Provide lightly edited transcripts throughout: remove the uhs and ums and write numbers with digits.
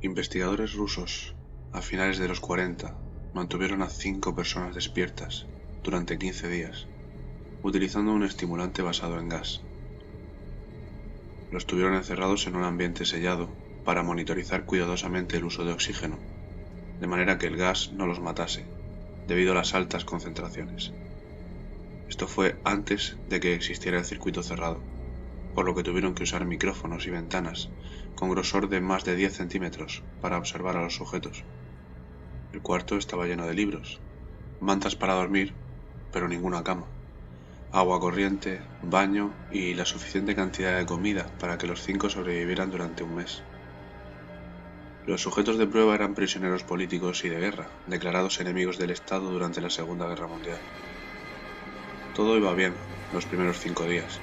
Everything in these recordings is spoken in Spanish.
Investigadores rusos, a finales de los 40, mantuvieron a 5 personas despiertas durante 15 días, utilizando un estimulante basado en gas. Los tuvieron encerrados en un ambiente sellado para monitorizar cuidadosamente el uso de oxígeno, de manera que el gas no los matase, debido a las altas concentraciones. Esto fue antes de que existiera el circuito cerrado, por lo que tuvieron que usar micrófonos y ventanas con grosor de más de 10 centímetros para observar a los sujetos. El cuarto estaba lleno de libros, mantas para dormir, pero ninguna cama, agua corriente, baño y la suficiente cantidad de comida para que los 5 sobrevivieran durante un mes. Los sujetos de prueba eran prisioneros políticos y de guerra, declarados enemigos del Estado durante la Segunda Guerra Mundial. Todo iba bien los primeros 5 días.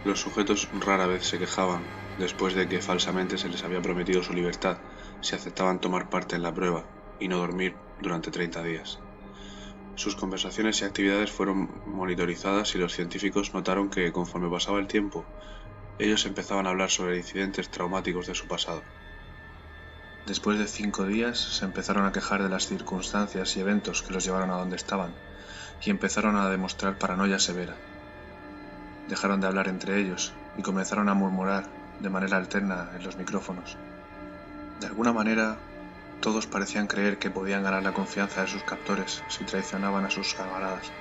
Los sujetos rara vez se quejaban después de que falsamente se les había prometido su libertad si aceptaban tomar parte en la prueba y no dormir durante 30 días. Sus conversaciones y actividades fueron monitorizadas y los científicos notaron que, conforme pasaba el tiempo, ellos empezaban a hablar sobre incidentes traumáticos de su pasado. Después de 5 días, se empezaron a quejar de las circunstancias y eventos que los llevaron a donde estaban, y empezaron a demostrar paranoia severa. Dejaron de hablar entre ellos y comenzaron a murmurar de manera alterna en los micrófonos. De alguna manera, todos parecían creer que podían ganar la confianza de sus captores si traicionaban a sus camaradas.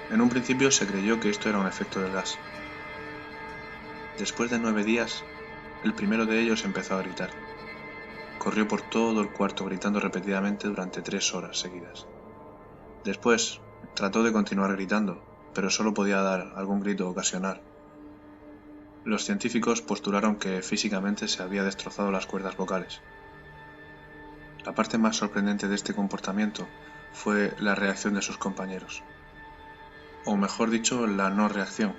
En un principio se creyó que esto era un efecto del gas. Después de 9 días, el primero de ellos empezó a gritar. Corrió por todo el cuarto gritando repetidamente durante 3 horas seguidas. Después, trató de continuar gritando, pero solo podía dar algún grito ocasional. Los científicos postularon que físicamente se había destrozado las cuerdas vocales. La parte más sorprendente de este comportamiento fue la reacción de sus compañeros. O mejor dicho, la no reacción,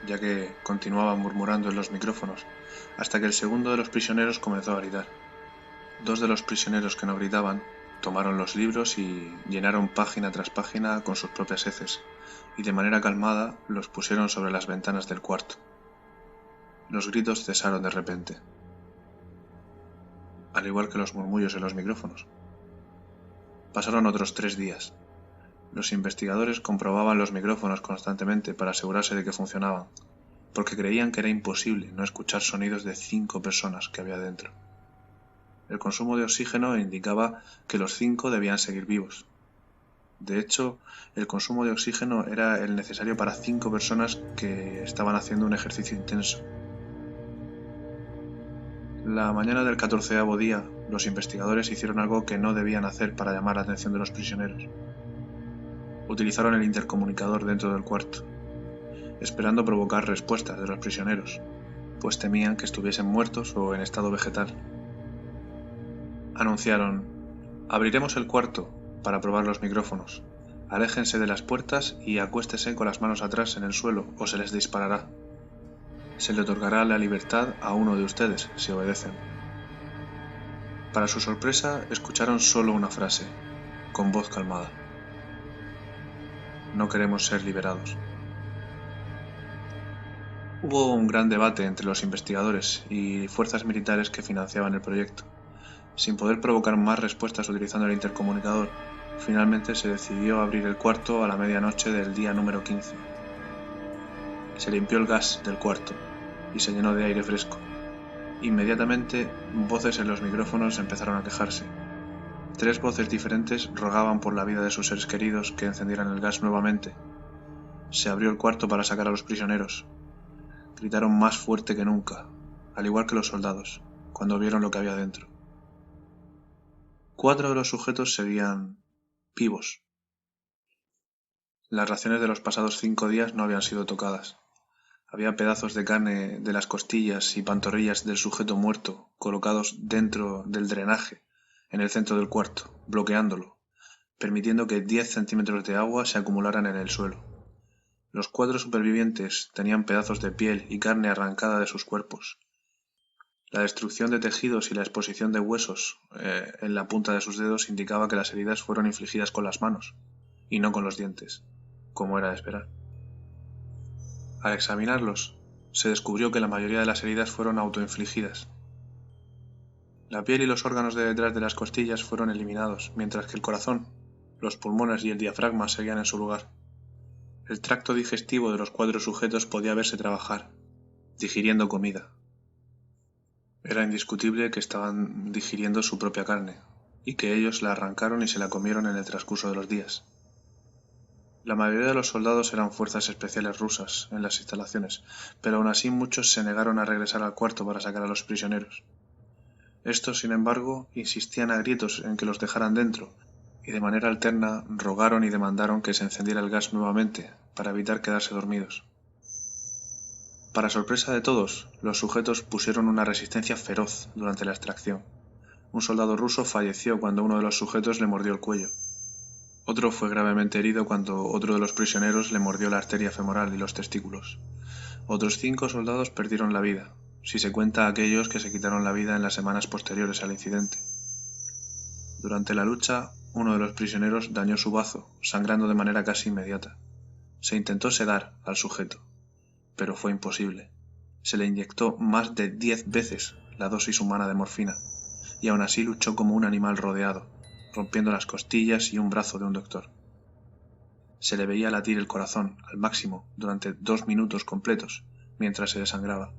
ya que continuaban murmurando en los micrófonos, hasta que el segundo de los prisioneros comenzó a gritar. 2 de los prisioneros que no gritaban tomaron los libros y llenaron página tras página con sus propias heces, y de manera calmada los pusieron sobre las ventanas del cuarto. Los gritos cesaron de repente, al igual que los murmullos en los micrófonos. Pasaron otros 3 días. Los investigadores comprobaban los micrófonos constantemente para asegurarse de que funcionaban, porque creían que era imposible no escuchar sonidos de 5 personas que había dentro. El consumo de oxígeno indicaba que los 5 debían seguir vivos. De hecho, el consumo de oxígeno era el necesario para 5 personas que estaban haciendo un ejercicio intenso. La mañana del 14º día, los investigadores hicieron algo que no debían hacer para llamar la atención de los prisioneros. Utilizaron el intercomunicador dentro del cuarto, esperando provocar respuestas de los prisioneros, pues temían que estuviesen muertos o en estado vegetal. Anunciaron: abriremos el cuarto para probar los micrófonos. Aléjense de las puertas y acuéstese con las manos atrás en el suelo o se les disparará. Se le otorgará la libertad a uno de ustedes si obedecen. Para su sorpresa, escucharon solo una frase, con voz calmada: no queremos ser liberados. Hubo un gran debate entre los investigadores y fuerzas militares que financiaban el proyecto. Sin poder provocar más respuestas utilizando el intercomunicador, finalmente se decidió abrir el cuarto a la medianoche del día número 15. Se limpió el gas del cuarto y se llenó de aire fresco. Inmediatamente, voces en los micrófonos empezaron a quejarse. 3 voces diferentes rogaban por la vida de sus seres queridos que encendieran el gas nuevamente. Se abrió el cuarto para sacar a los prisioneros. Gritaron más fuerte que nunca, al igual que los soldados, cuando vieron lo que había dentro. 4 de los sujetos seguían vivos. Las raciones de los pasados 5 días no habían sido tocadas. Había pedazos de carne de las costillas y pantorrillas del sujeto muerto colocados dentro del drenaje, en el centro del cuarto, bloqueándolo, permitiendo que 10 centímetros de agua se acumularan en el suelo. Los 4 supervivientes tenían pedazos de piel y carne arrancada de sus cuerpos. La destrucción de tejidos y la exposición de huesos en la punta de sus dedos indicaba que las heridas fueron infligidas con las manos, y no con los dientes, como era de esperar. Al examinarlos, se descubrió que la mayoría de las heridas fueron autoinfligidas. La piel y los órganos de detrás de las costillas fueron eliminados, mientras que el corazón, los pulmones y el diafragma seguían en su lugar. El tracto digestivo de los 4 sujetos podía verse trabajar, digiriendo comida. Era indiscutible que estaban digiriendo su propia carne, y que ellos la arrancaron y se la comieron en el transcurso de los días. La mayoría de los soldados eran fuerzas especiales rusas en las instalaciones, pero aún así muchos se negaron a regresar al cuarto para sacar a los prisioneros. Estos, sin embargo, insistían a gritos en que los dejaran dentro, y de manera alterna rogaron y demandaron que se encendiera el gas nuevamente, para evitar quedarse dormidos. Para sorpresa de todos, los sujetos pusieron una resistencia feroz durante la extracción. Un soldado ruso falleció cuando uno de los sujetos le mordió el cuello. Otro fue gravemente herido cuando otro de los prisioneros le mordió la arteria femoral y los testículos. Otros 5 soldados perdieron la vida, si se cuenta aquellos que se quitaron la vida en las semanas posteriores al incidente. Durante la lucha, uno de los prisioneros dañó su bazo, sangrando de manera casi inmediata. Se intentó sedar al sujeto, pero fue imposible. Se le inyectó más de 10 veces la dosis humana de morfina, y aún así luchó como un animal rodeado, rompiendo las costillas y un brazo de un doctor. Se le veía latir el corazón al máximo durante 2 minutos completos, mientras se desangraba.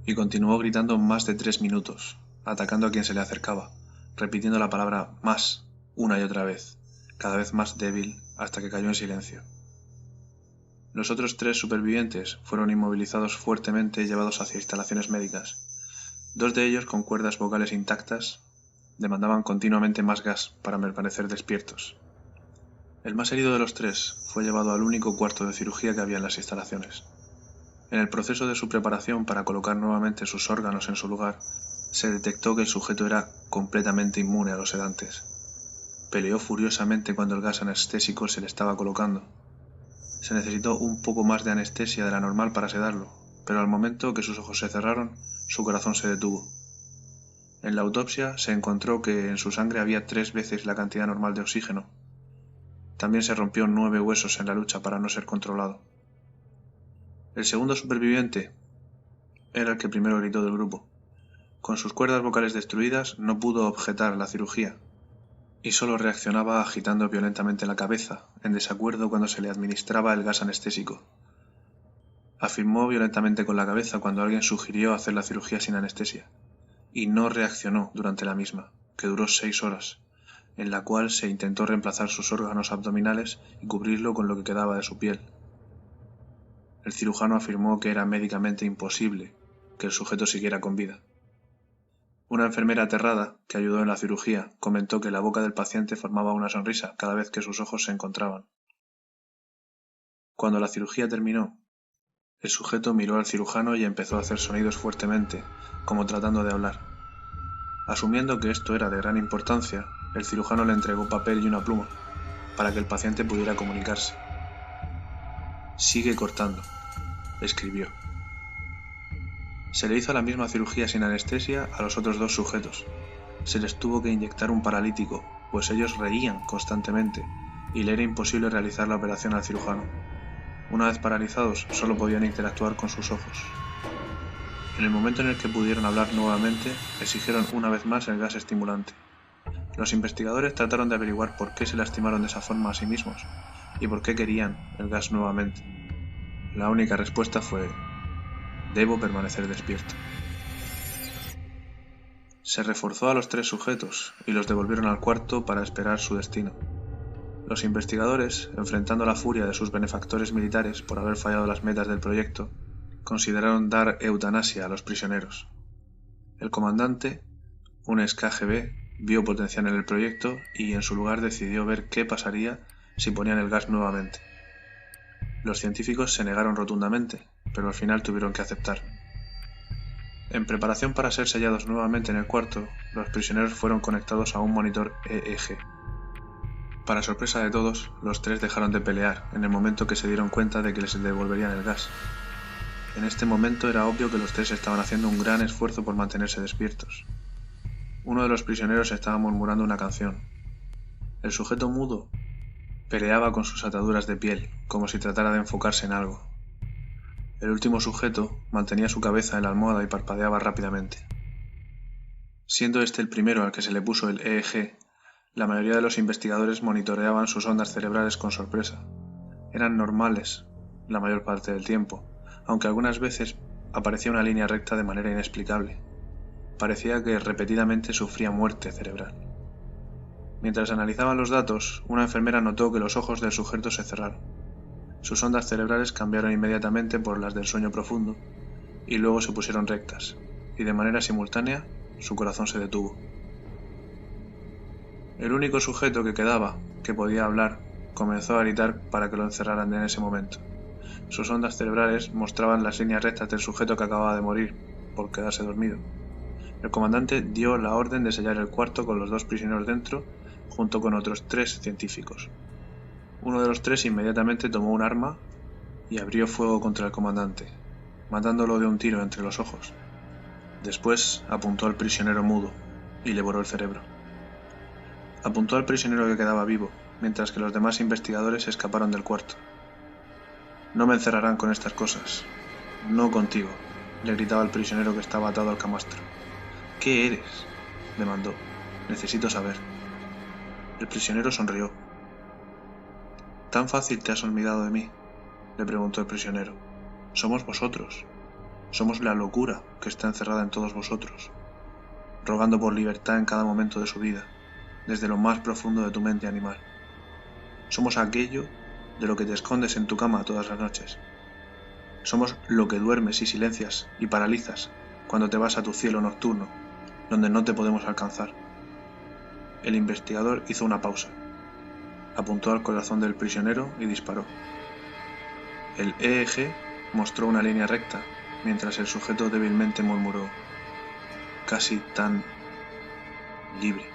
Y continuó gritando más de 3 minutos, atacando a quien se le acercaba, repitiendo la palabra más una y otra vez, cada vez más débil hasta que cayó en silencio. Los otros 3 supervivientes fueron inmovilizados fuertemente y llevados hacia instalaciones médicas. 2 de ellos, con cuerdas vocales intactas, demandaban continuamente más gas para permanecer despiertos. El más herido de los 3 fue llevado al único cuarto de cirugía que había en las instalaciones. En el proceso de su preparación para colocar nuevamente sus órganos en su lugar, se detectó que el sujeto era completamente inmune a los sedantes. Peleó furiosamente cuando el gas anestésico se le estaba colocando. Se necesitó un poco más de anestesia de la normal para sedarlo, pero al momento que sus ojos se cerraron, su corazón se detuvo. En la autopsia se encontró que en su sangre había 3 veces la cantidad normal de oxígeno. También se rompió 9 huesos en la lucha para no ser controlado. El segundo superviviente era el que primero gritó del grupo. Con sus cuerdas vocales destruidas no pudo objetar la cirugía, y solo reaccionaba agitando violentamente la cabeza, en desacuerdo cuando se le administraba el gas anestésico. Afirmó violentamente con la cabeza cuando alguien sugirió hacer la cirugía sin anestesia, y no reaccionó durante la misma, que duró 6 horas, en la cual se intentó reemplazar sus órganos abdominales y cubrirlo con lo que quedaba de su piel. El cirujano afirmó que era médicamente imposible que el sujeto siguiera con vida. Una enfermera aterrada, que ayudó en la cirugía, comentó que la boca del paciente formaba una sonrisa cada vez que sus ojos se encontraban. Cuando la cirugía terminó, el sujeto miró al cirujano y empezó a hacer sonidos fuertemente, como tratando de hablar. Asumiendo que esto era de gran importancia, el cirujano le entregó papel y una pluma, para que el paciente pudiera comunicarse. «Sigue cortando», escribió. Se le hizo la misma cirugía sin anestesia a los otros 2 sujetos. Se les tuvo que inyectar un paralítico, pues ellos reían constantemente, y le era imposible realizar la operación al cirujano. Una vez paralizados, solo podían interactuar con sus ojos. En el momento en el que pudieron hablar nuevamente, exigieron una vez más el gas estimulante. Los investigadores trataron de averiguar por qué se lastimaron de esa forma a sí mismos, y por qué querían el gas nuevamente. La única respuesta fue: «Debo permanecer despierto». Se reforzó a los 3 sujetos y los devolvieron al cuarto para esperar su destino. Los investigadores, enfrentando la furia de sus benefactores militares por haber fallado las metas del proyecto, consideraron dar eutanasia a los prisioneros. El comandante, un ex KGB, vio potencial en el proyecto y en su lugar decidió ver qué pasaría si ponían el gas nuevamente. Los científicos se negaron rotundamente, pero al final tuvieron que aceptar. En preparación para ser sellados nuevamente en el cuarto, los prisioneros fueron conectados a un monitor EEG. Para sorpresa de todos, los 3 dejaron de pelear en el momento que se dieron cuenta de que les devolverían el gas. En este momento era obvio que los 3 estaban haciendo un gran esfuerzo por mantenerse despiertos. Uno de los prisioneros estaba murmurando una canción. El sujeto mudo peleaba con sus ataduras de piel, como si tratara de enfocarse en algo. El último sujeto mantenía su cabeza en la almohada y parpadeaba rápidamente. Siendo este el primero al que se le puso el EEG, la mayoría de los investigadores monitoreaban sus ondas cerebrales con sorpresa. Eran normales la mayor parte del tiempo, aunque algunas veces aparecía una línea recta de manera inexplicable. Parecía que repetidamente sufría muerte cerebral. Mientras analizaban los datos, una enfermera notó que los ojos del sujeto se cerraron. Sus ondas cerebrales cambiaron inmediatamente por las del sueño profundo y luego se pusieron rectas, y de manera simultánea su corazón se detuvo. El único sujeto que quedaba, que podía hablar, comenzó a gritar para que lo encerraran en ese momento. Sus ondas cerebrales mostraban las líneas rectas del sujeto que acababa de morir por quedarse dormido. El comandante dio la orden de sellar el cuarto con los 2 prisioneros dentro, junto con otros 3 científicos. Uno de los 3 inmediatamente tomó un arma y abrió fuego contra el comandante, matándolo de un tiro entre los ojos. Después apuntó al prisionero mudo y le voló el cerebro. Apuntó al prisionero que quedaba vivo, mientras que los demás investigadores escaparon del cuarto. «No me encerrarán con estas cosas. No contigo», le gritaba el prisionero que estaba atado al camastro. «¿Qué eres?», demandó. «Necesito saber». El prisionero sonrió. «¿Tan fácil te has olvidado de mí?», le preguntó el prisionero. «Somos vosotros. Somos la locura que está encerrada en todos vosotros, rogando por libertad en cada momento de su vida, desde lo más profundo de tu mente animal. Somos aquello de lo que te escondes en tu cama todas las noches. Somos lo que duermes y silencias y paralizas cuando te vas a tu cielo nocturno, donde no te podemos alcanzar». El investigador hizo una pausa, apuntó al corazón del prisionero y disparó. El EEG mostró una línea recta, mientras el sujeto débilmente murmuró: «Casi tan libre».